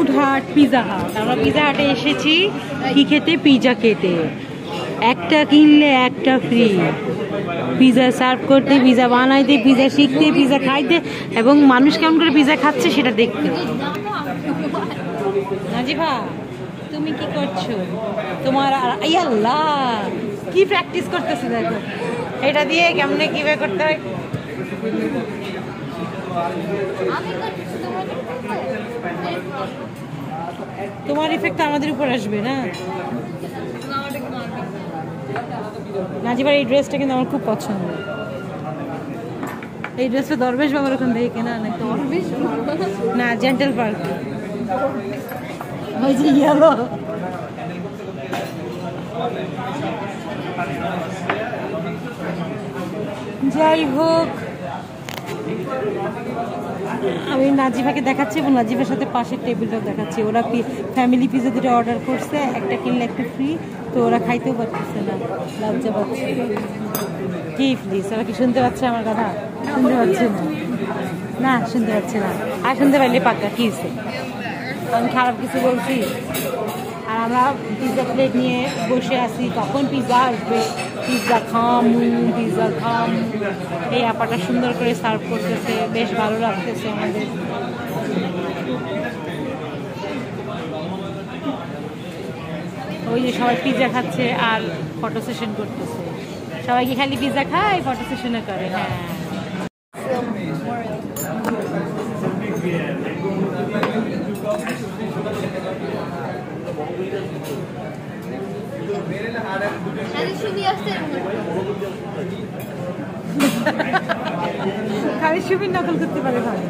Food হাট, pizza হাট। আমরা পিজা হাটে এসেছি কি খেতে? পিজা খেতে। একটা কিনলে একটা ফ্রি। পিজা সার্ভ করতে, পিজা বানাইতে, পিজা শিখতে, পিজা খাইতে এবং মানুষ কেমন করে পিজা খাচ্ছে সেটা দেখতে। নাজিফা, তুমি কি করছো? তোমার আল্লাহ কি প্র্যাকটিস করতেছে দেখো। এটা দিয়ে কেমনে কিভাবে করতে হয়। তোমার ইফেক্ট আমাদের উপর আসবে না। নাজিবার এই ড্রেসটা কিন্তু আমার খুব পছন্দ। এই ড্রেসটা দরবেশ বাবার ওখান থেকে কেনা নাকি? না, জেন্টেল পার্ক। ওই যে ইয়েলো। যাই হোক, আমি নাজিফাকে দেখাচ্ছি এবং নাজিফার সাথে পাশের টেবিলটাও দেখাচ্ছি। ওরা ফ্যামিলি পিজা দুটো অর্ডার করছে, একটা কিনলে একটা ফ্রি। তো ওরা খাইতেও পারতেছে না, লজ্জা পাচ্ছে। কি প্লিজ, ওরা কি শুনতে পাচ্ছে আমার কথা? শুনতে পাচ্ছে না, না শুনতে পাচ্ছে না। আর শুনতে পারলে পাক্কা কি হয়েছে? আমি খারাপ কিছু বলছি? আর আমরা পিৎজা প্লেট নিয়ে বসে আছি, কখন পিৎজা আসবে, পিৎজা খামু, পিৎজা খামু। এই আপাটা সুন্দর করে সার্ভ করতেছে, বেশ ভালো লাগতেছে আমাদের। ওই যে সবাই পিৎজা খাচ্ছে আর ফটো সেশন করতেছে। সবাই কি খালি পিৎজা খায়, ফটো সেশনে করে? হ্যাঁ, খালি সুবির নকল করতে পারে ভালো।